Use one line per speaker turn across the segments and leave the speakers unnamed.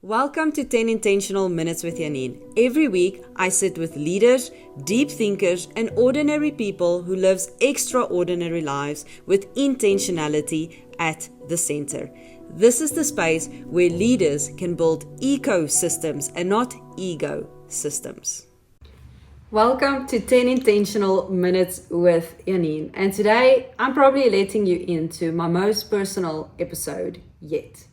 Welcome to 10 Intentional Minutes with Janine. Every week, I sit with leaders, deep thinkers, and ordinary people who live extraordinary lives with intentionality at the center. This is the space where leaders can build ecosystems and not ego systems. Welcome to 10 Intentional Minutes with Janine. And today, I'm probably letting you into my most personal episode yet.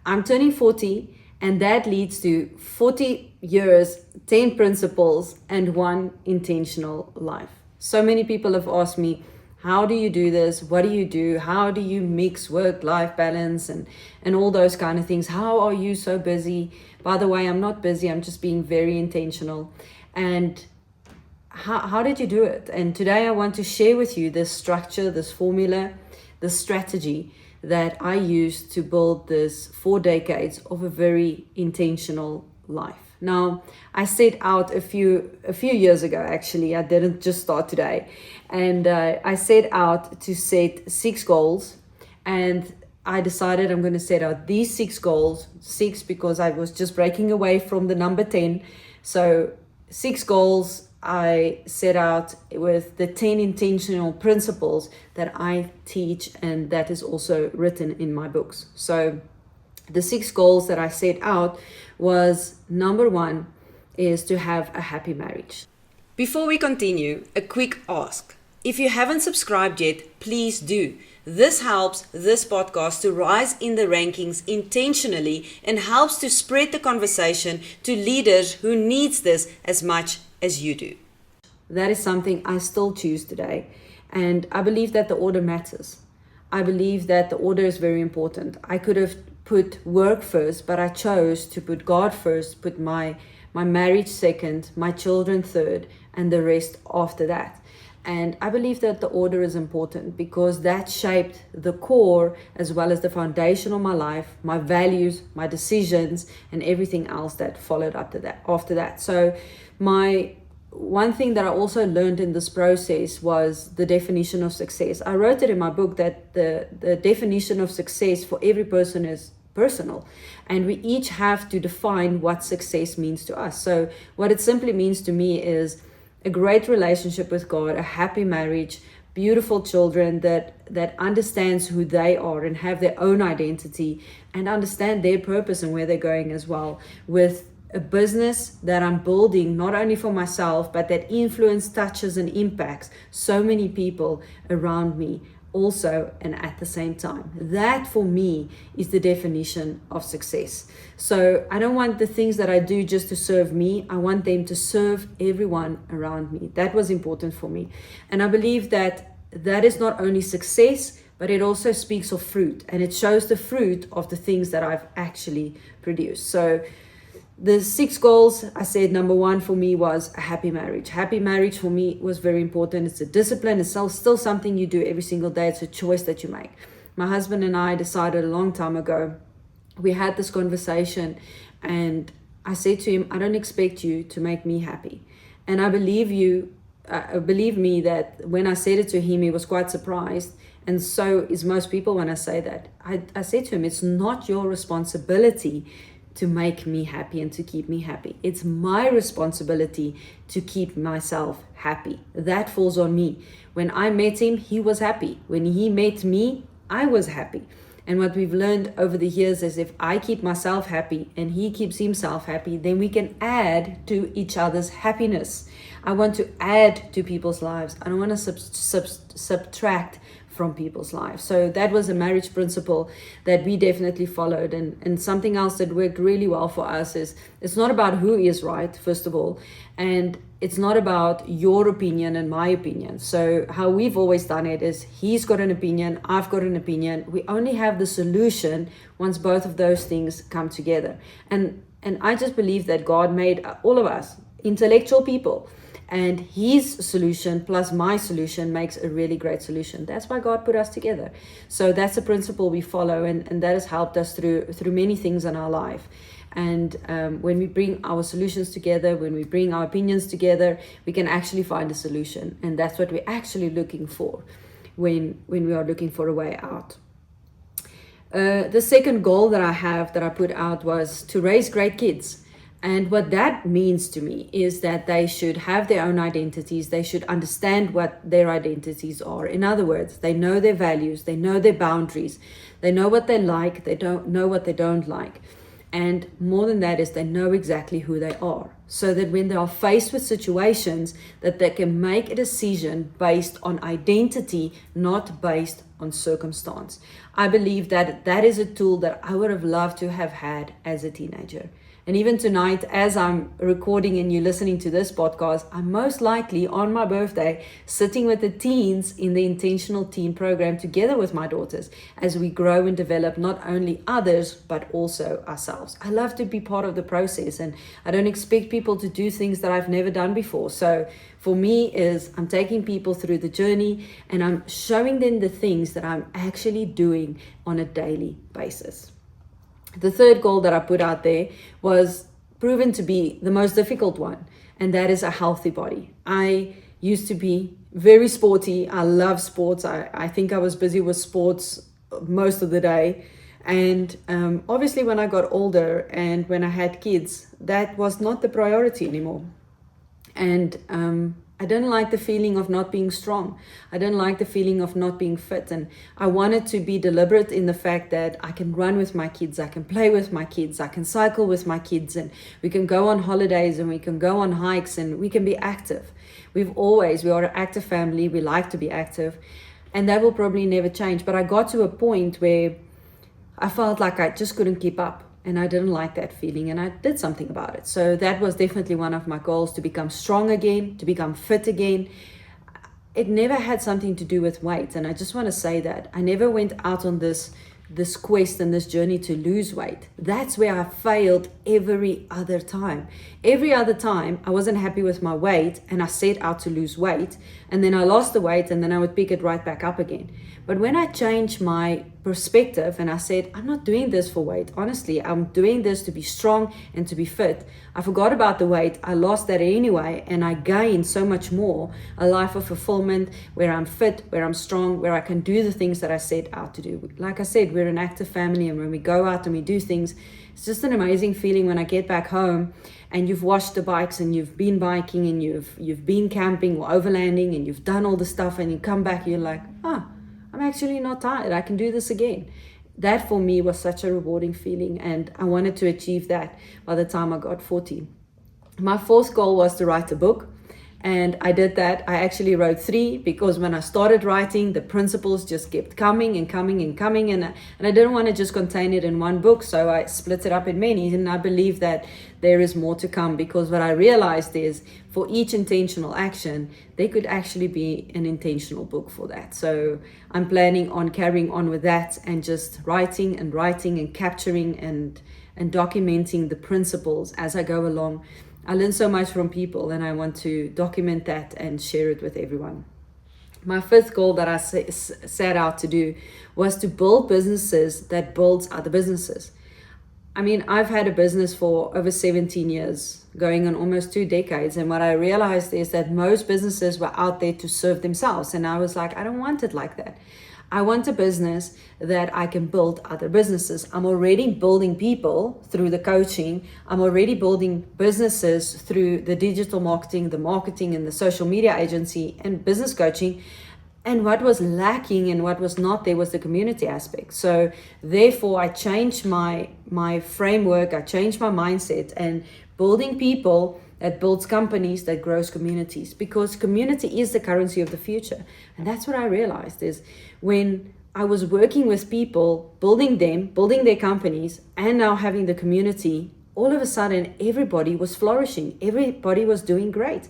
I'm turning 40. And that leads to 40 years, 10 principles, and one intentional life. So many people have asked me, how do you do this? What do you do? How do you mix work-life balance and all those kind of things? How are you so busy? By the way, I'm not busy. I'm just being very intentional. And how did you do it? And today I want to share with you this structure, this formula, this strategy that I used to build this 4 decades of a very intentional life. Now, I set out a few years ago, actually. I didn't just start today. And I set out to set 6 goals. And I decided I'm going to set out these 6 goals. 6 because I was just breaking away from the number 10. So 6 goals I set out with the 10 intentional principles that I teach, and that is also written in my books. So the 6 goals that I set out was, number 1 is to have a happy marriage. Before we continue, a quick ask. If you haven't subscribed yet, please do. This helps this podcast to rise in the rankings intentionally and helps to spread the conversation to leaders who needs this as much as you do. That is something I still choose today. And I believe that the order matters. I believe that the order is very important. I could have put work first, but I chose to put God first, put my marriage second, my children third, and the rest after that. And I believe that the order is important because that shaped the core as well as the foundation of my life, my values, my decisions, and everything else that followed after that. So one thing that I also learned in this process was the definition of success. I wrote it in my book that the definition of success for every person is personal, and we each have to define what success means to us. So what it simply means to me is a great relationship with God, a happy marriage, beautiful children that understands who they are and have their own identity and understand their purpose and where they're going as well, with a business that I'm building not only for myself, but that influence, touches, and impacts so many people around me also and at the same time. That for me is the definition of success. So I don't want the things that I do just to serve me. I want them to serve everyone around me. That was important for me. And I believe that is not only success, but it also speaks of fruit, and it shows the fruit of the things that I've actually produced. So the 6 goals, I said number 1 for me was a happy marriage. Happy marriage for me was very important. It's a discipline. It's still something you do every single day. It's a choice that you make. My husband and I decided a long time ago, we had this conversation, and I said to him, I don't expect you to make me happy. And I believe me that when I said it to him, he was quite surprised. And so is most people when I say that. I said to him, it's not your responsibility to make me happy and to keep me happy. It's my responsibility to keep myself happy. That falls on me. When I met him, he was happy. When he met me, I was happy. And what we've learned over the years is if I keep myself happy and he keeps himself happy, then we can add to each other's happiness. I want to add to people's lives. I don't want to subtract from people's lives. So that was a marriage principle that we definitely followed. And something else that worked really well for us is it's not about who is right, first of all, and it's not about your opinion and my opinion. So how we've always done it is he's got an opinion, I've got an opinion. We only have the solution once both of those things come together. And I just believe that God made all of us intellectual people. And his solution plus my solution makes a really great solution. That's why God put us together. So that's the principle we follow, and that has helped us through many things in our life. And when we bring our solutions together, when we bring our opinions together, we can actually find a solution. And that's what we're actually looking for when we are looking for a way out.
The second goal that I put out was to raise great kids. And what that means to me is that they should have their own identities. They should understand what their identities are. In other words, they know their values, they know their boundaries, they know what they like, they don't know what they don't like. And more than that is they know exactly who they are. So that when they are faced with situations, that they can make a decision based on identity, not based on circumstance. I believe that that is a tool that I would have loved to have had as a teenager. And even tonight, as I'm recording and you're listening to this podcast, I'm most likely on my birthday sitting with the teens in the Intentional Teen program together with my daughters as we grow and develop not only others, but also ourselves. I love to be part of the process, and I don't expect people to do things that I've never done before. So for me is I'm taking people through the journey and I'm showing them the things that I'm actually doing on a daily basis. The third goal that I put out there was proven to be the most difficult one, and that is a healthy body. I used to be very sporty. I love sports. I think I was busy with sports most of the day. And obviously when I got older and when I had kids, that was not the priority anymore. And I didn't like the feeling of not being strong. I didn't like the feeling of not being fit. And I wanted to be deliberate in the fact that I can run with my kids, I can play with my kids, I can cycle with my kids, and we can go on holidays and we can go on hikes and we can be active. We are an active family. We like to be active. And that will probably never change. But I got to a point where I felt like I just couldn't keep up. And I didn't like that feeling, and I did something about it. So that was definitely one of my goals, to become strong again, to become fit again. It never had something to do with weight. And I just want to say that I never went out on this quest and this journey to lose weight. That's where I failed every other time. Every other time I wasn't happy with my weight and I set out to lose weight, and then I lost the weight and then I would pick it right back up again. But when I changed my perspective and I said, I'm not doing this for weight. Honestly, I'm doing this to be strong and to be fit. I forgot about the weight. I lost that anyway, and I gained so much more. A life of fulfillment where I'm fit, where I'm strong, where I can do the things that I set out to do. Like I said, we're an active family, and when we go out and we do things, it's just an amazing feeling when I get back home and you've washed the bikes and you've been biking and you've been camping or overlanding and you've done all the stuff, and you come back, you're like, I'm actually not tired. I can do this again. That for me was such a rewarding feeling, and I wanted to achieve that by the time I got 40. My fourth goal was to write a book, and I did that. I actually wrote 3 because when I started writing, the principles just kept coming and coming and coming, and I didn't want to just contain it in one book, so I split it up in many, and I believe that there is more to come, because what I realized is for each intentional action, there could actually be an intentional book for that. So I'm planning on carrying on with that and just writing and capturing and documenting the principles as I go along. I learn so much from people, and I want to document that and share it with everyone. My fifth goal that I set out to do was to build businesses that builds other businesses. I mean, I've had a business for over 17 years, going on almost 2 decades. And what I realized is that most businesses were out there to serve themselves. And I was like, I don't want it like that. I want a business that I can build other businesses. I'm already building people through the coaching. I'm already building businesses through the digital marketing, the marketing and the social media agency and business coaching. And what was lacking and what was not there was the community aspect. So therefore I changed my framework, I changed my mindset, and building people that builds companies, that grows communities, because community is the currency of the future. And that's what I realized is when I was working with people, building their companies, and now having the community, all of a sudden everybody was flourishing, everybody was doing great.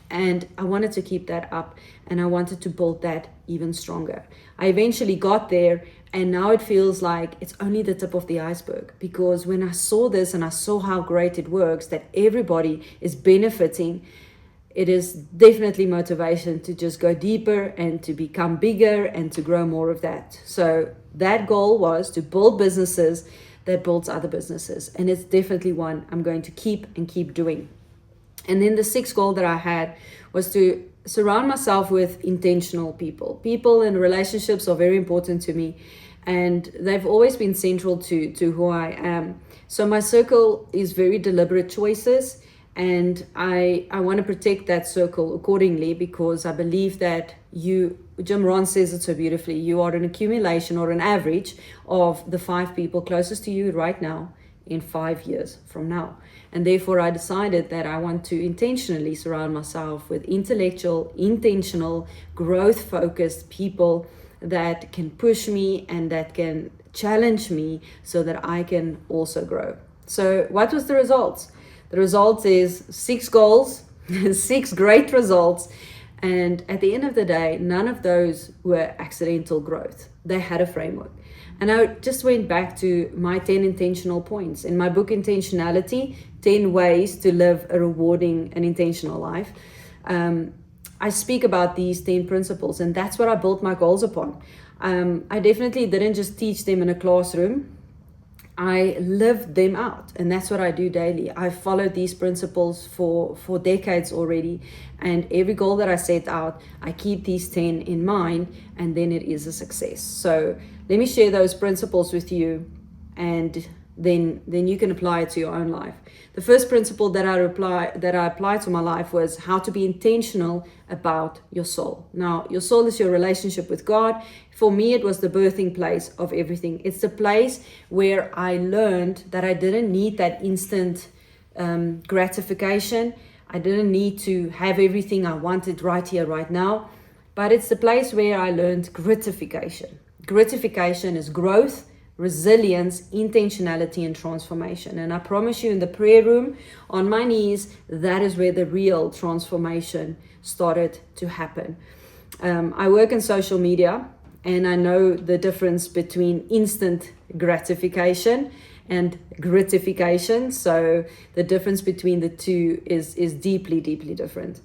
And I wanted to keep that up, and I wanted to build that even stronger. I eventually got there, and now it feels like it's only the tip of the iceberg, because when I saw this and I saw how great it works, that everybody is benefiting, it is definitely motivation to just go deeper and to become bigger and to grow more of that. So that goal was to build businesses that builds other businesses, and it's definitely one I'm going to keep doing. And then the sixth goal that I had was to surround myself with intentional people. People and relationships are very important to me, and they've always been central to who I am. So my circle is very deliberate choices, and I want to protect that circle accordingly, because I believe that Jim Rohn says it so beautifully, you are an accumulation or an average of the 5 people closest to you right now in 5 years from now. And therefore I decided that I want to intentionally surround myself with intellectual, intentional, growth-focused people that can push me and that can challenge me so that I can also grow. So what was the results? The result is 6 goals, 6 great results. And at the end of the day, none of those were accidental growth. They had a framework. And I just went back to my 10 intentional points. In my book, Intentionality, 10 Ways to Live a Rewarding and Intentional Life, I speak about these 10 principles, and that's what I built my goals upon. I definitely didn't just teach them in a classroom. I lived them out, and that's what I do daily. I've followed these principles for decades already, and every goal that I set out, I keep these 10 in mind, and then it is a success. So let me share those principles with you, and then you can apply it to your own life. The first principle that I applied to my life was how to be intentional about your soul. Now, your soul is your relationship with God. For me, it was the birthing place of everything. It's the place where I learned that I didn't need that instant gratification. I didn't need to have everything I wanted right here, right now. But it's the place where I learned gratification. Gratification is growth, resilience, intentionality, and transformation. And I promise you, in the prayer room, on my knees, that is where the real transformation started to happen. I work in social media, and I know the difference between instant gratification and gratification. So the difference between the two is deeply, deeply different.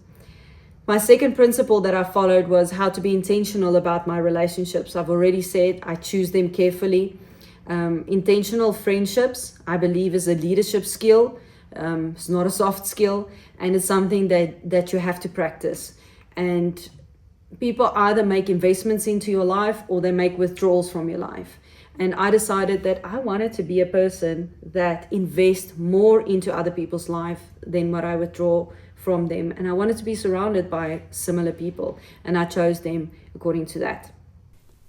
My second principle that I followed was how to be intentional about my relationships. I've already said I choose them carefully. Intentional friendships, I believe, is a leadership skill. It's not a soft skill, and it's something that you have to practice. And people either make investments into your life or they make withdrawals from your life. And I decided that I wanted to be a person that invests more into other people's life than what I withdraw from them. And I wanted to be surrounded by similar people, and I chose them according to that.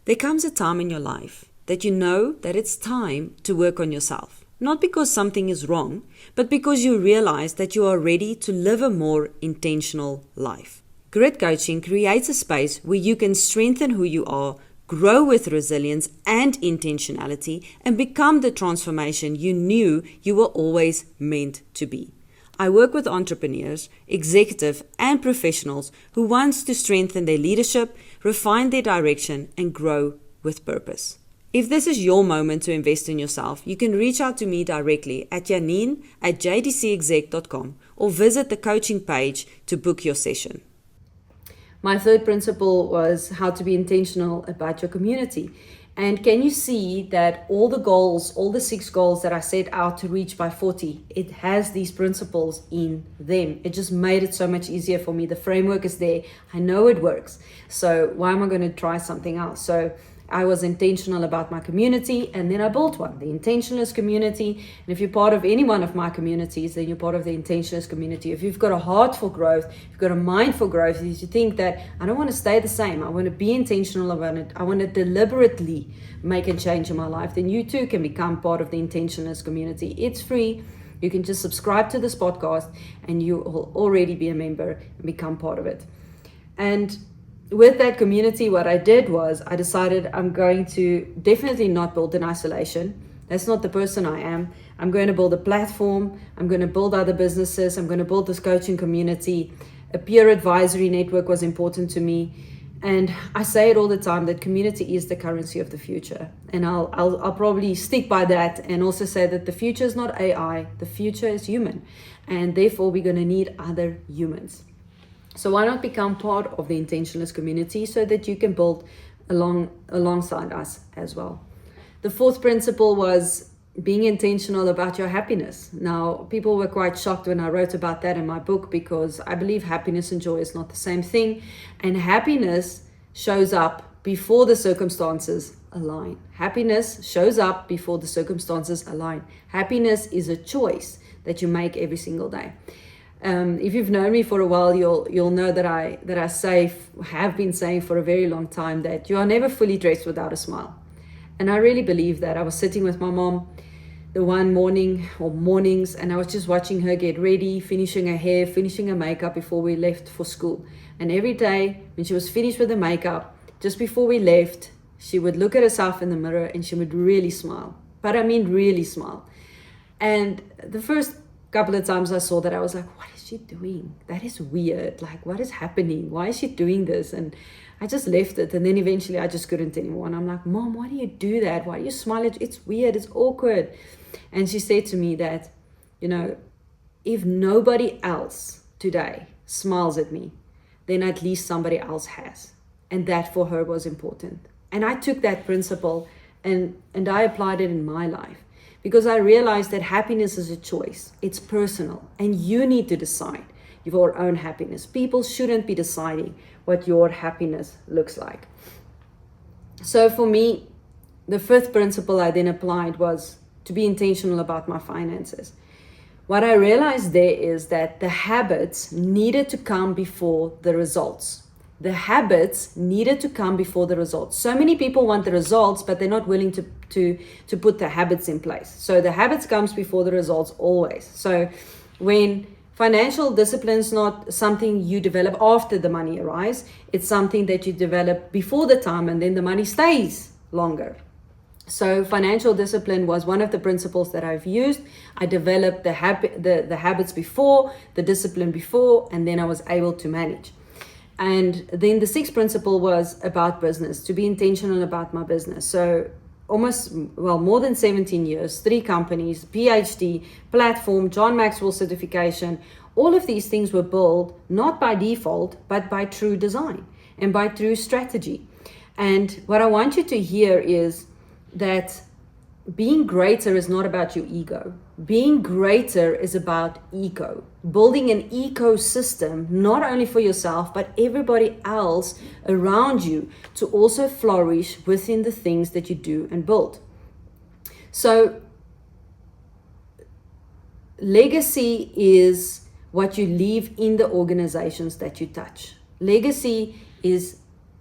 There comes a time in your life that you know that it's time to work on yourself. Not because something is wrong, but because you realize that you are ready to live a more intentional life. Grit Coaching creates a space where you can strengthen who you are, grow with resilience and intentionality, and become the transformation you knew you were always meant to be. I work with entrepreneurs, executive and professionals who want to strengthen their leadership, refine their direction, and grow with purpose. If this is your moment to invest in yourself, you can reach out to me directly at janine@jdcexec.com or visit the coaching page to book your session.
My third principle was how to be intentional about your community. And can you see that all the goals, all the 6 goals that I set out to reach by 40, it has these principles in them. It just made it so much easier for me. The framework is there. I know it works. So why am I going to try something else? So I was intentional about my community, and then I built one, the Intentionalist community. And if you're part of any one of my communities, then you're part of the Intentionalist community. If you've got a heart for growth, if you've got a mind for growth, if you think that I don't want to stay the same, I want to be intentional about it, I want to deliberately make a change in my life, then you too can become part of the Intentionalist community. It's free. You can just subscribe to this podcast and you will already be a member and become part of it. And with that community, what I did was I decided I'm going to definitely not build in isolation. That's not the person I am. I'm going to build a platform. I'm going to build other businesses. I'm going to build this coaching community. A peer advisory network was important to me. And I say it all the time that community is the currency of the future. And I'll probably stick by that and also say that the future is not AI. The future is human. And therefore, we're going to need other humans. So why not become part of the Intentionalist community so that you can build alongside us as well? The fourth principle was being intentional about your happiness. Now, people were quite shocked when I wrote about that in my book, because I believe happiness and joy is not the same thing. And happiness shows up before the circumstances align. Happiness shows up before the circumstances align. Happiness is a choice that you make every single day. If you've known me for a while, you'll know that I have been saying for a very long time that you are never fully dressed without a smile. And I really believe that. I was sitting with my mom the one morning or mornings, and I was just watching her get ready, finishing her hair, finishing her makeup before we left for school. And every day when she was finished with the makeup, just before we left, she would look at herself in the mirror and she would really smile. But I mean really smile. And the first couple of times I saw that, I was like, what is she doing? That is weird. Like, what is happening? Why is she doing this? And I just left it. And then eventually I just couldn't anymore. And I'm like, Mom, why do you do that? Why do you smile? It's weird. It's awkward. And she said to me that, if nobody else today smiles at me, then at least somebody else has. And that for her was important. And I took that principle and I applied it in my life, because I realized that happiness is a choice. It's personal, and you need to decide your own happiness. People shouldn't be deciding what your happiness looks like. So for me, the fifth principle I then applied was to be intentional about my finances. What I realized there is that the habits needed to come before the results. The habits needed to come before the results. So many people want the results, but they're not willing to put the habits in place. So the habits comes before the results always. So when financial discipline is not something you develop after the money arrives, it's something that you develop before the time, and then the money stays longer. So financial discipline was one of the principles that I've used. I developed the habits before, the discipline before, and then I was able to manage. And then the sixth principle was about business, to be intentional about my business. So more than 17 years, 3 companies, PhD, platform, John Maxwell certification. All of these things were built not by default, but by true design and by true strategy. And what I want you to hear is that being greater is not about your ego. Being greater is about eco. Building an ecosystem, not only for yourself, but everybody else around you to also flourish within the things that you do and build. So, legacy is what you leave in the organizations that you touch. Legacy is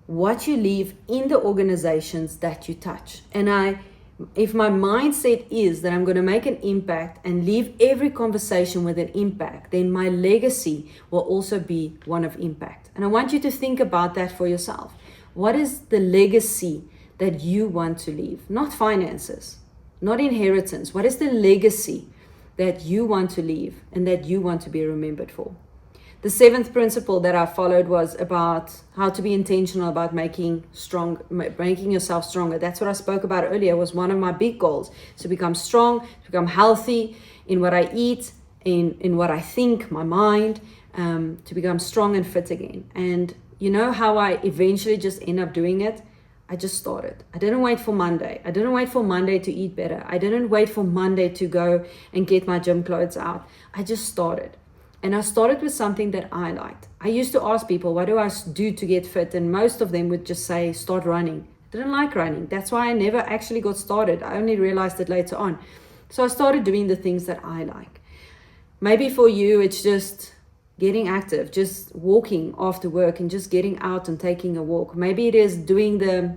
what you leave in the organizations that you touch. And if my mindset is that I'm going to make an impact and leave every conversation with an impact, then my legacy will also be one of impact. And I want you to think about that for yourself. What is the legacy that you want to leave? Not finances, not inheritance. What is the legacy that you want to leave and that you want to be remembered for? The seventh principle that I followed was about how to be intentional about making yourself stronger. That's what I spoke about earlier. It was one of my big goals, to become strong, to become healthy in what I eat, in what I think, my mind, to become strong and fit again. And you know how I eventually just end up doing it? I just started. I didn't wait for Monday. I didn't wait for Monday to eat better. I didn't wait for Monday to go and get my gym clothes out. I just started. And I started with something that I liked. I used to ask people, what do I do to get fit? And most of them would just say, start running. I didn't like running. That's why I never actually got started. I only realized it later on. So I started doing the things that I like. Maybe for you, it's just getting active, just walking after work and just getting out and taking a walk. Maybe it is doing the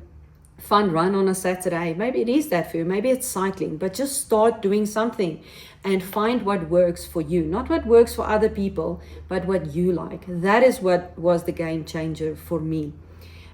fun run on a Saturday. Maybe it is that for you. Maybe it's cycling, but just start doing something and find what works for you. Not what works for other people, but what you like. That is what was the game changer for me.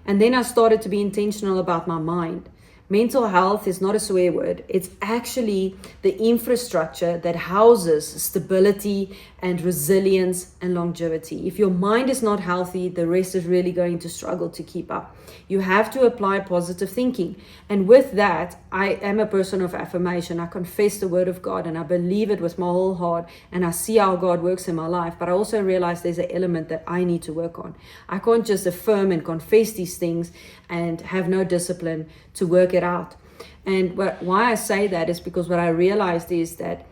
And then I started to be intentional about my mind. Mental health is not a swear word. It's actually the infrastructure that houses stability and resilience and longevity. If your mind is not healthy, the rest is really going to struggle to keep up. You have to apply positive thinking. And with that, I am a person of affirmation. I confess the word of God and I believe it with my whole heart and I see how God works in my life. But I also realize there's an element that I need to work on. I can't just affirm and confess these things and have no discipline to work it out. And why I say that is because what I realized is that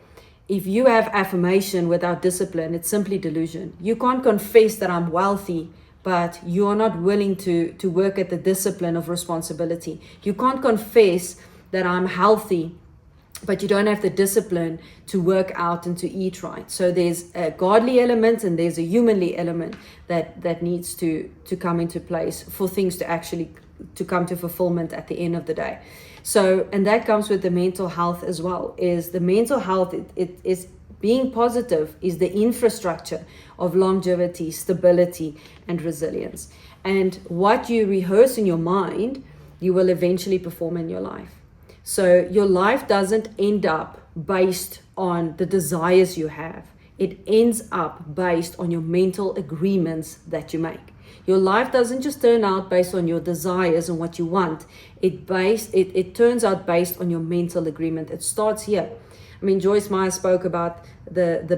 if you have affirmation without discipline, it's simply delusion. You can't confess that I'm wealthy, but you are not willing to work at the discipline of responsibility. You can't confess that I'm healthy, but you don't have the discipline to work out and to eat right. So there's a godly element and there's a humanly element that needs to come into place for things to actually to come to fulfillment at the end of the day. So, and that comes with the mental health as well, is the mental health, it is being positive is the infrastructure of longevity, stability, and resilience. And what you rehearse in your mind, you will eventually perform in your life. So your life doesn't end up based on the desires you have. It ends up based on your mental agreements that you make. Your life doesn't just turn out based on your desires and what you want. It turns out based on your mental agreement. It starts here. I mean, Joyce Meyer spoke about the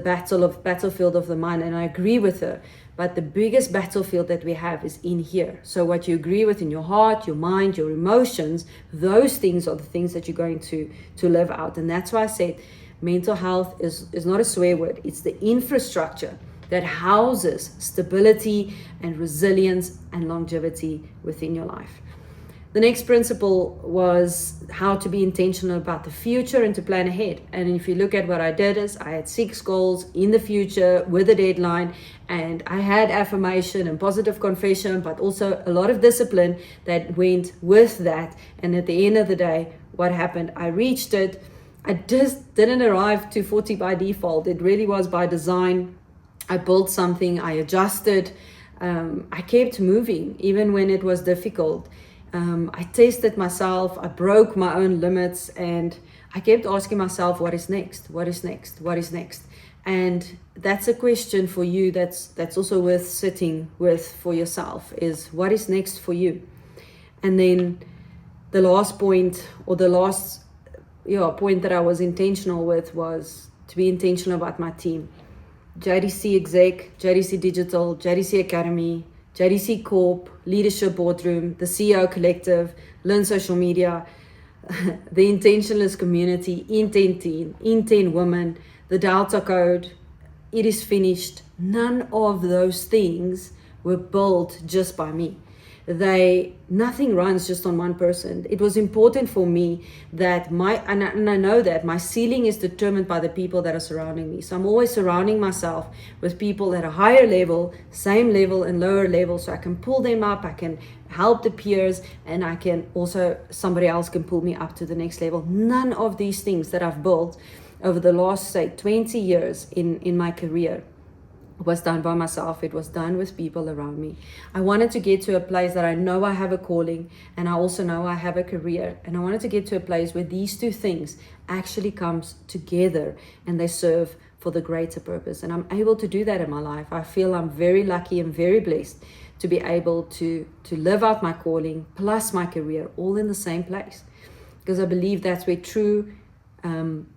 battlefield of the mind, and I agree with her. But the biggest battlefield that we have is in here. So what you agree with in your heart, your mind, your emotions, those things are the things that you're going to live out. And that's why I said mental health is not a swear word. It's the infrastructure that houses stability and resilience and longevity within your life. The next principle was how to be intentional about the future and to plan ahead. And if you look at what I did, is I had 6 goals in the future with a deadline, and I had affirmation and positive confession, but also a lot of discipline that went with that. And at the end of the day, what happened? I reached it. I just didn't arrive to 40 by default. It really was by design. I built something, I adjusted, I kept moving even when it was difficult. I tested myself, I broke my own limits, and I kept asking myself, what is next? What is next? What is next? And that's a question for you that's also worth sitting with for yourself, is what is next for you? And then the last point, or the last point that I was intentional with, was to be intentional about my team. JDC Exec, JDC Digital, JDC Academy, JDC Corp, Leadership Boardroom, the CEO Collective, Learn Social Media, the Intentionalist Community, IN10 Team, IN10 Women, the Delta Code. It is finished. None of those things were built just by me. Nothing runs just on one person. It was important for me that and I know that my ceiling is determined by the people that are surrounding me. So I'm always surrounding myself with people at a higher level, same level and lower level, so I can pull them up, I can help the peers, and I can also, somebody else can pull me up to the next level. None of these things that I've built over the last, say, 20 years in my career was done by myself. It was done with people around me. I wanted to get to a place that I know I have a calling, and I also know I have a career. And I wanted to get to a place where these two things actually comes together and they serve for the greater purpose. And I'm able to do that in my life. I feel I'm very lucky and very blessed to be able to live out my calling plus my career all in the same place. Because I believe that's where true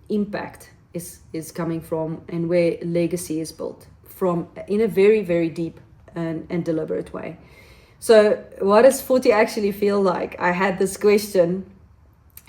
impact is coming from, and where legacy is built from, in a very, very deep and deliberate way. So what does 40 actually feel like? I had this question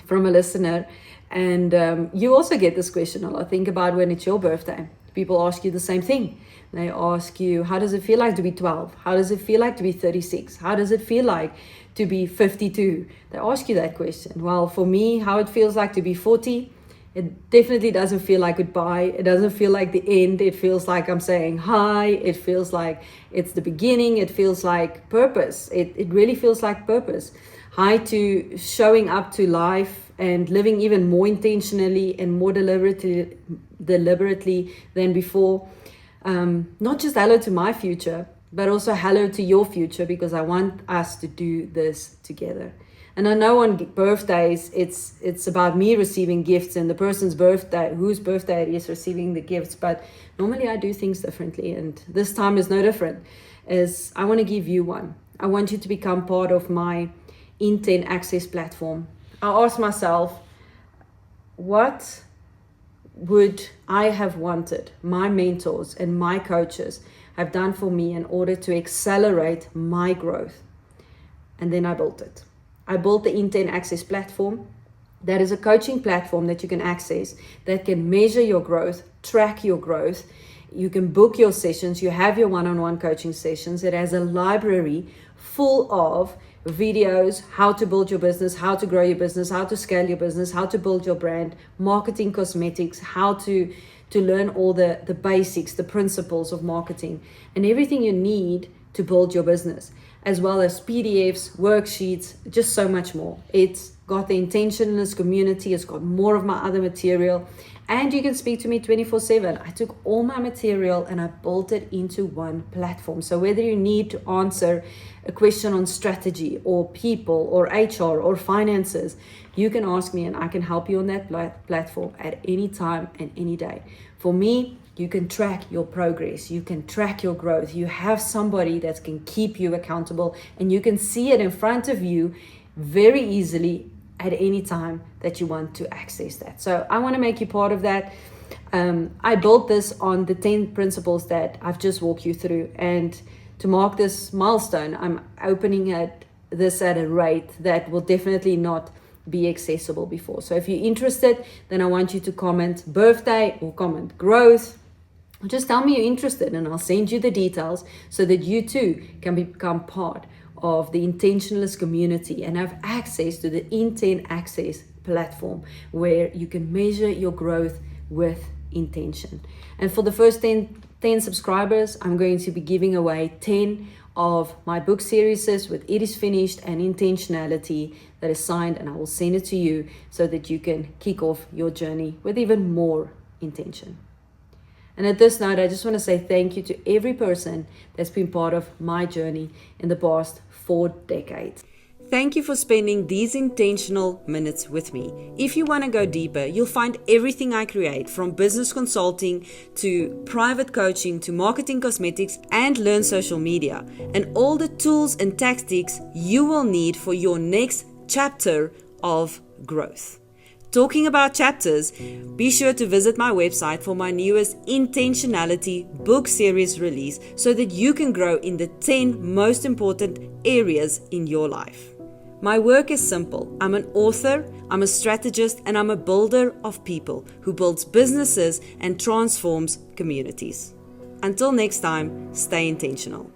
from a listener, and you also get this question a lot. Think about when it's your birthday. People ask you the same thing. They ask you, how does it feel like to be 12? How does it feel like to be 36? How does it feel like to be 52? They ask you that question. Well, for me, how it feels like to be 40, it definitely doesn't feel like goodbye. It doesn't feel like the end. It feels like I'm saying hi. It feels like it's the beginning. It feels like purpose. It really feels like purpose. Hi to showing up to life and living even more intentionally and more deliberately than before. Not just hello to my future, but also hello to your future, because I want us to do this together. And I know on birthdays, it's about me receiving gifts and the person's birthday, whose birthday it is, receiving the gifts. But normally I do things differently. And this time is no different. I want to give you one. I want you to become part of my IN10 Access platform. I ask myself, what would I have wanted my mentors and my coaches have done for me in order to accelerate my growth? And then I built it. I built the IN10 Access platform. That is a coaching platform that you can access that can measure your growth, track your growth. You can book your sessions. You have your one-on-one coaching sessions. It has a library full of videos, how to build your business, how to grow your business, how to scale your business, how to build your brand, marketing, cosmetics, how to learn all the basics, the principles of marketing, and everything you need to build your business, as well as PDFs, worksheets, just so much more. It's got the Intentionalist community. It's got more of my other material. And you can speak to me 24/7. I took all my material and I built it into one platform. So whether you need to answer a question on strategy or people or HR or finances, you can ask me and I can help you on that platform at any time and any day. For me, you can track your progress. You can track your growth. You have somebody that can keep you accountable, and you can see it in front of you very easily at any time that you want to access that. So I want to make you part of that. I built this on the 10 principles that I've just walked you through. And to mark this milestone, I'm opening this at a rate that will definitely not be accessible before. So if you're interested, then I want you to comment birthday or comment growth. Just tell me you're interested and I'll send you the details so that you too can become part of the Intentionalist community and have access to the IN10 Access platform where you can measure your growth with intention. And for the first 10 subscribers, I'm going to be giving away 10 of my book series with It Is Finished and Intentionality that is signed, and I will send it to you so that you can kick off your journey with even more intention. And at this note, I just want to say thank you to every person that's been part of my journey in the past 4 decades.
Thank you for spending these intentional minutes with me. If you want to go deeper, you'll find everything I create, from business consulting to private coaching to marketing, cosmetics, and learn social media, and all the tools and tactics you will need for your next chapter of growth. Talking about chapters, be sure to visit my website for my newest Intentionality book series release so that you can grow in the 10 most important areas in your life. My work is simple. I'm an author, I'm a strategist, and I'm a builder of people who builds businesses and transforms communities. Until next time, stay intentional.